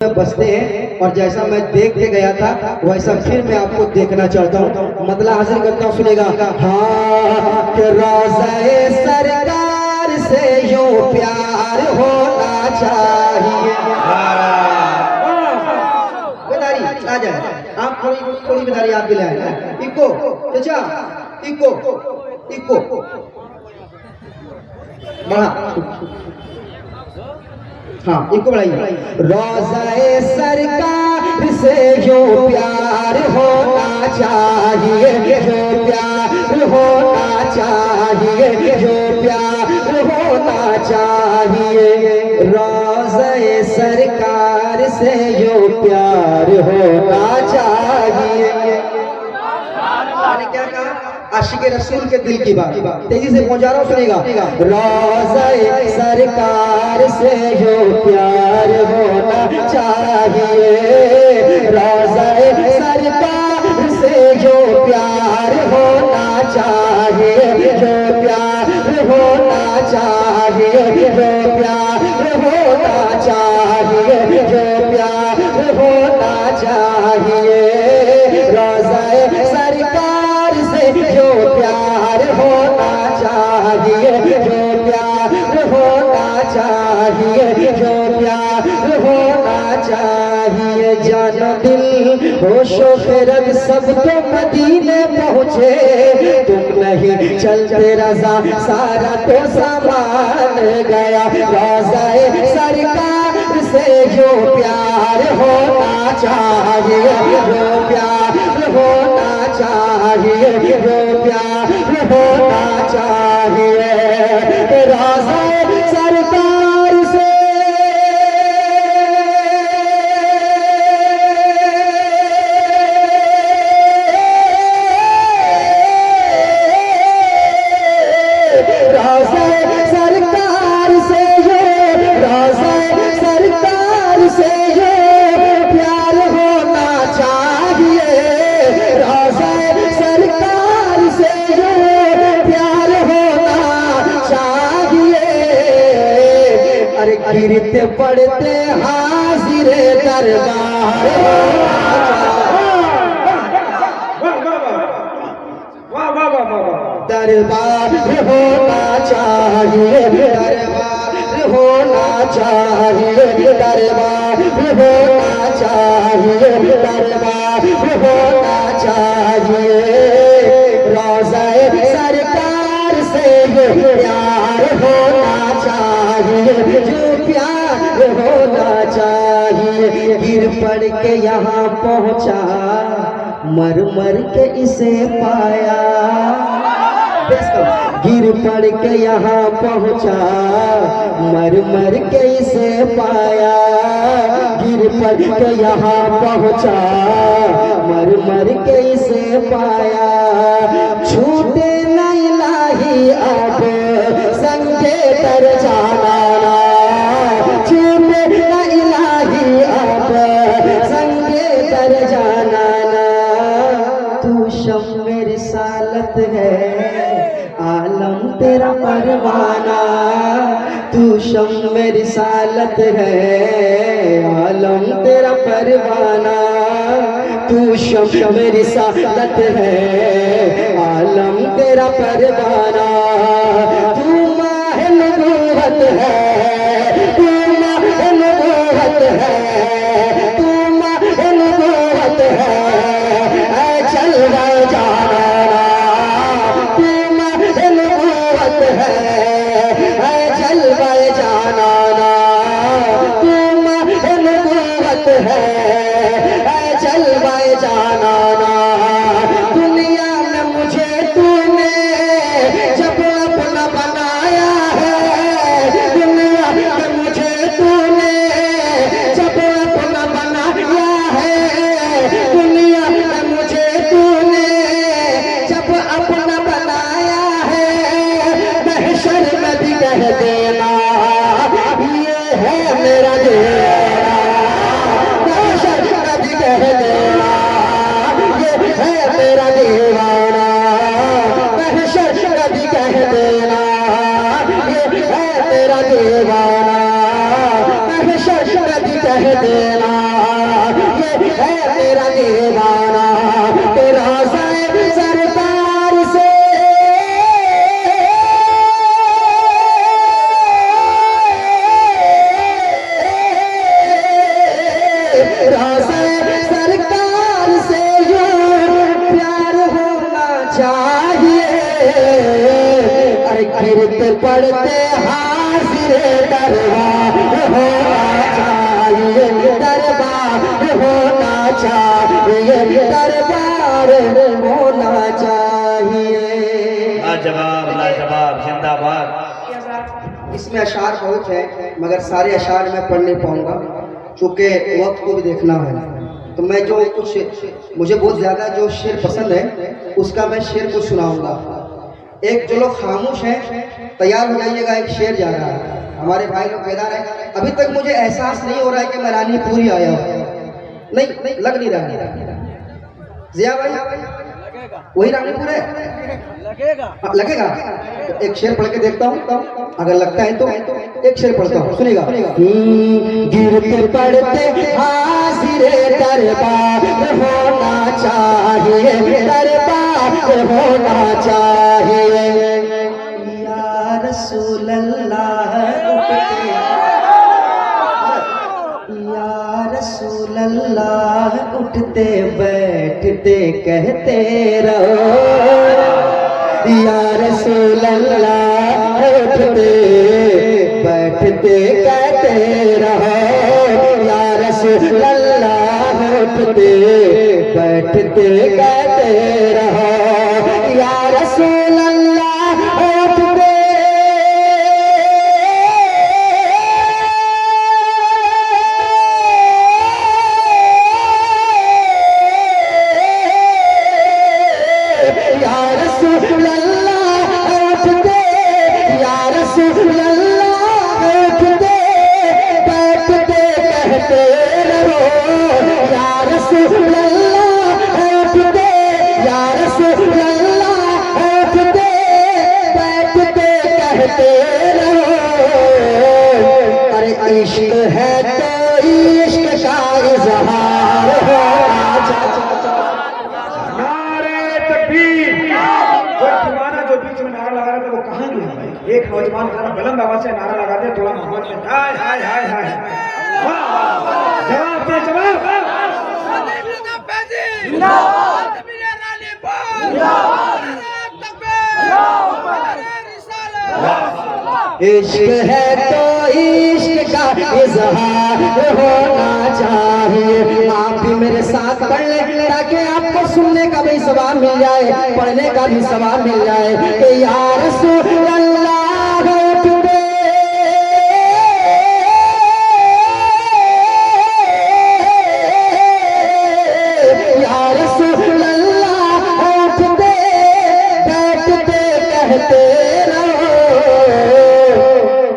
बसते हैं और जैसा मैं देख के गया था वैसा फिर मैं आपको देखना चाहता हूँ। मतलब हाजिर करता हूँ, सुनेगा। हाँ कि रोज़े सरकार से यूं प्यार होना चाहिए। बेदारी आ जाए, आप थोड़ी थोड़ी बेदारी आप भी लाए। इको चाचा, इको इको बढ़ा, हाँ इनको बढ़ाइए। रोज़े सरकार से जो प्यार होना चाहिए, जो प्यार होना चाहिए, जो प्यार होना चाहिए। रोज़े सरकार से जो प्यार होना चाहिए। क्या कहा? आशिक़े रसूल के दिल की बात तेजी से पहुंचा रहा हूँ, सुनेगा। रोज़े सरकार से जो प्यार होना चाहिए, रोज़े सरकार से जो प्यार होना चाहिए, जो प्यार होना चाहिए, जो प्यार होना चाहिए, जो प्यार होना चाहिए। रोज़े सरकार से जो प्यार होना चाहिए, जो प्यार होना चाहिए, जो प्यार होना चाहिए। जानो दिल होशो फिरग सब तो मदीने पहुँचे, तुम नहीं चलते रज़ा सारा तो सामान गया। रोज़े सरकार से जो प्यार होना चाहिए, जो प्यार होना चाहिए, जो प्यार होना चाहिए। रोज़े सरकार से गिरते पड़ते हाजिर दरबार, दरबार होना चाहिए, दरबार होना चाहिए, दरबार होना चाहिए, दरबार होना चाहिए। रोज़े सरकार से प्यार होना चाहिए, जो प्यार होना चाहिए। गिर पड़ के यहाँ पहुँचा, मर मर के इसे पाया। गिर पड़ के यहाँ पहुँचा, मर मर के इसे पाया। गिर पड़ के यहाँ पहुँचा, मर मर के इसे पाया। छूटे न इलाही अब संगे तर जाना, छूटे न इलाही अब संगे तर जाना। तू शम्मे रिसालत है, आलम तेरा परवाना। तू शम्मे रिसालत है, आलम तेरा परवाना। तू शम्मे रिसालत है, आलम तेरा परवाना। तू माह नबूवत है, तू माह नबूवत है, तू माह नबूवत है। चल गए जाना, तू माह नबूवत है, चल गए जाना। तू माह नबूवत है, चल गए जाना। दुनिया में मुझे तूने जब अपना बनाया है, दुनिया में मुझे तूने जब अपना बनाया है, दुनिया में मुझे तूने जब अपना बनाया है। महशर में भी कह देना ये है मेरा देना, मेरा दीवाना तेरा सरकार से सरकार से जो प्यार होना चाहिए। अरे गिरते पड़ते हाजिर दरबार होना चाहिए, दरबार होना चाहिए, दरबार होना चाहिए। लाजवाब लाजवाब, जिंदाबाद। इसमें अशार बहुत है मगर सारे अशार मैं पढ़ नहीं पाऊंगा क्योंकि वक्त को भी देखना है। तो मैं जो कुछ मुझे बहुत ज़्यादा जो शेर पसंद है उसका मैं शेर को सुनाऊंगा। एक जो लोग खामोश हैं तैयार हो जाइएगा, एक शेर जा रहा है। हमारे भाई लोग बेदार हैं। अभी तक मुझे एहसास नहीं हो रहा है कि मैं रानीपुरी आया हूँ। नहीं लग नहीं रहा। जिया भाई वही रानीपुर है, लगेगा। तो एक शेर पढ़ के देखता हूँ, अगर लगता है तो एक शेर पढ़ता हूँ, सुनेगा। गिरते पड़ते हाजिर दरबार होना चाहिए, दरबार होना चाहिए। या रसूल अल्लाह या रसूल अल्लाह उठते बैठते कहते रहो। या रसूल अल्लाह उठते बैठते कहते रहो। या रसूल अल्लाह उठते बैठते कहते रहो। या रसूल अल्लाह उठते इश्क है तो इश्क का इजहार होना चाहिए। नारे तकबीर। कोई दीवाना जो बीच में नारा लगा रहा था वो कहाँ गया भाई? एक नौजवान जरा बुलंद आवाज से नारा लगा दिया, थोड़ा माहौल में हाय हाय हाय हाय। जवाब दे जवाब। इश्क है तो इश्क का इजहार होना चाहिए। आप भी मेरे साथ पढ़ लें ताकि आपको सुनने का भी सवाब मिल जाए, पढ़ने का भी सवाब मिल जाए। कि या रसूल अल्लाह उठते या रसूल अल्लाह उठते बैठते कहते रहो।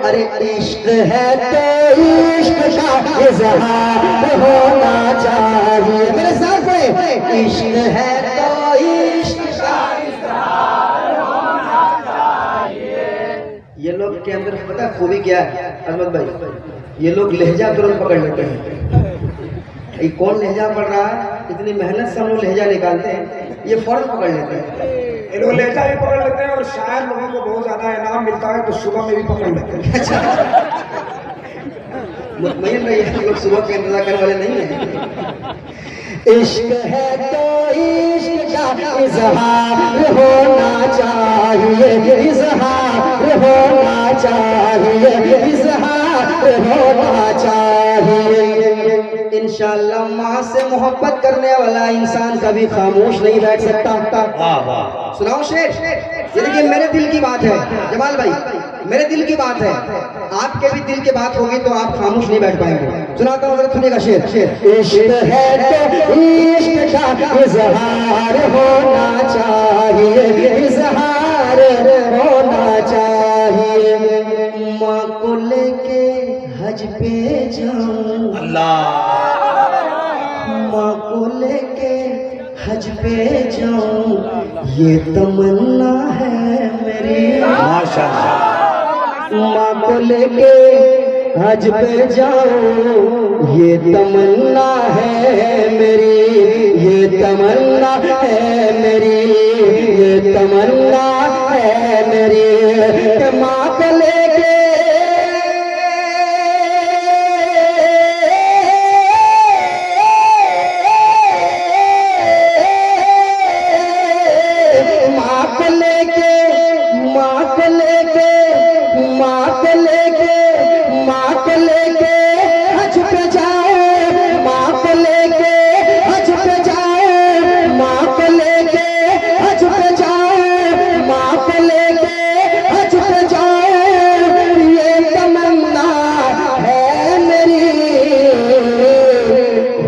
अरे इश्क है तो इश्क का इजहार होना चाहिए। मेरे साथ में इश्क है तो इश्क का इजहार होना चाहिए। ये लोग के अंदर पता खूबी क्या है अहमद भाई? ये लोग लहजा तुरंत पकड़ लेते हैं। ये कौन लहजा पढ़ रहा है, इतनी मेहनत से हम लोग लहजा निकालते हैं, ये फौरन पकड़ लेते हैं। ये लोग लहजा भी पकड़ लेते हैं और शायर लोगों को बहुत ज्यादा इनाम मिलता है तो सुबह में भी पकड़ लेते हैं। मुतमईन रहिए, हम लोग सुबह के इंतजार करने वाले नहीं हैं। इश्क है तो इश्क का इजहार होना चाहिए, इजहार होना चाहिए, इजहार होना चाहिए। इंशाअल्लाह माँ से मोहब्बत करने वाला इंसान कभी खामोश नहीं बैठ सकता। सुनाओ शेर। ये देखिए मेरे दिल की बात है जमाल भाई, मेरे दिल की बात है। आपके भी दिल की बात होगी तो आप खामोश नहीं बैठ पाएंगे। सुनाता हूँ, सुनिएगा शेर। इश्क है तो इश्क का इजहार होना चाहिए, इजहार होना चाहिए। माँ को लेके हज पे जाऊं, अल्लाह माँ को लेके हज पे जाऊं, ये तमन्ना है मेरी। माशाअल्लाह। माँ को लेके हज पे जाऊं, ये तमन्ना है मेरी। ये तमन्ना है मेरी, ये तमन्ना है मेरी कि माँ को लेके माँ को लेके माँ को लेके माँ को लेके माँ को लेके हज पे जाए, माँ को लेके हज पे जाए, माँ को लेके हज पे जाए, माँ को लेके हज पे जाए, ये तमन्ना है मेरी।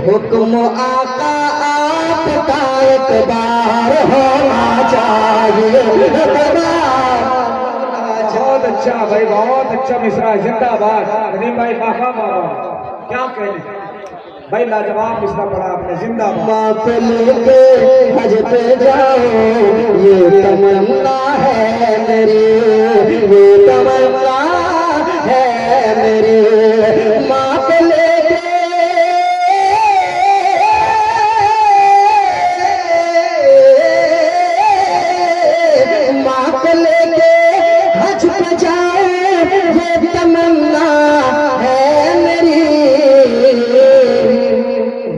हुक्म आका आपका एक बार होना चाहिए, बहुत अच्छा भाई, बहुत अच्छा मिसरा, जिंदाबाद। नदीम भाई माफा मारो, क्या कहने भाई, लाजवाब मिसरा पढ़ा आपने, जिंदाबाद। माँ को लेके हज पे जाओ, ये तमन्ना है मेरी, ये तमन्ना है मेरी। माँ को लेके माँ को लेके हज पे जाओ, ये तमन्ना है मेरी।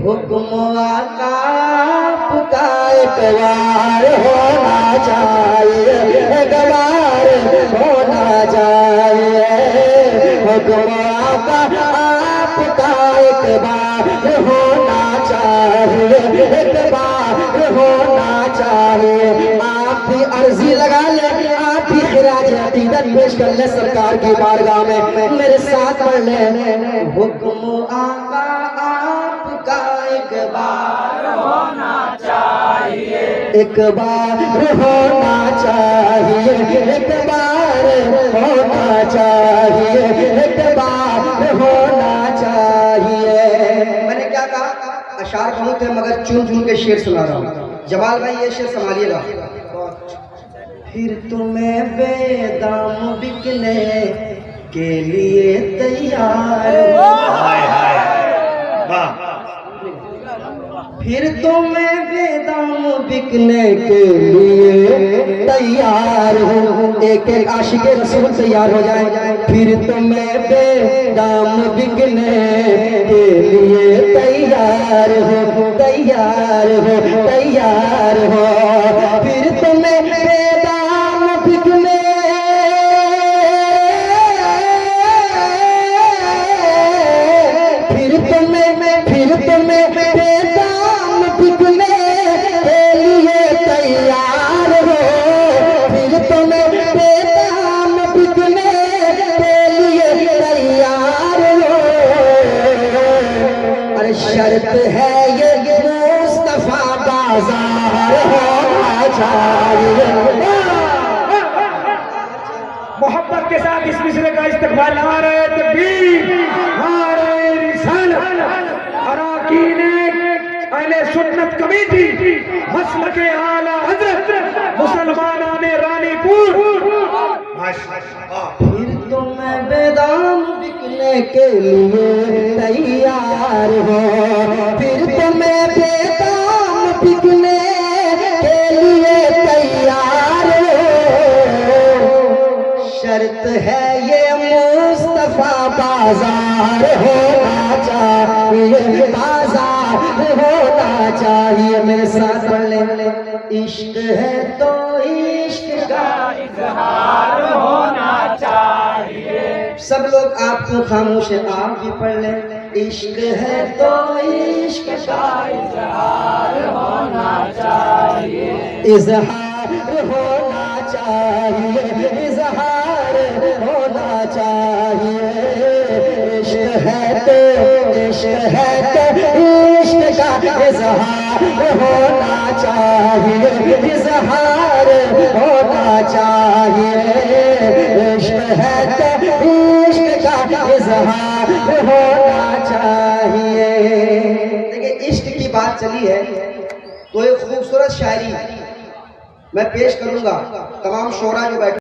हुक्म आका आपका एक बार होना चाहिए, एक बार होना चाहिए। हुक्म आका आपका एक बार होना चाहिए, एक बार होना चाहिए। आप भी अर्जी लगा ले, आप भी खिराज अकीदत पेश कर ले सरकार की बारगाह में, मेरे साथ पढ़ ले। हुक्म आका आपका एक बार होना चाहिए, एक बार होना चाहिए, एक बार होना चाहिए, एक बार होना चाहिए। मैंने क्या कहा, अशार बहुत है मगर चुन चुन के शेर सुना रहा हूँ। जवाल भाई ये शेर संभालिएगा। फिर तुम्हें बेदाम बिकने के लिए तैयार हो, हाय हाय वाह, फिर तो मैं बेदाम बिकने के लिए तैयार हूँ। एक एक आशिक़े रसूल तैयार हो जाए। फिर तो मैं बेदाम बिकने के लिए तैयार हूँ, तैयार हूँ, तैयार हूँ। फिर तो मैं बेदाम बिकने फिर तो मैं बेदाम बिकने के लिए तैयार हो, फिर तो मैं बेदाम बिकने के लिए तैयार हो। अरे शर्त है ये मुस्तफा बाजार होना चाहिए। मोहब्बत के साथ इस मिसरे का इस्तेमाल, नारे तकबीर, नारे रिसालत, अराकीन अहले सुन्नत कमेटी, मसलके आला हजरत मुसलमानान रानीपुर। फिर तो मैं बेदाम बिकने के लिए तैयार हो, फिर तो मैं बेदाम बिकने के लिए तैयार हो। शर्त है ये मुस्तफा बाजार होना चाहिए, बाजार होना चाहिए। मेरे साथ पढ़ ले। इश्क है तो इश्क का इजहार होना चाहिए। सब लोग आपको खामोश है, आप भी पढ़ ले। इश्क है तो इश्क का इजहार होना चाहिए, इजहार होना चाहिए, इजहार होना चाहिए। इश्क है तो इश्क है तो इश्क का इजहार होना चाहिए, इजहार होना चाहिए। इश्क है तो इश्क का इजहार होना चाहिए। देखिए इश्क की बात चली है तो एक खूबसूरत शायरी मैं पेश करूंगा। तमाम शोरा जो बैठे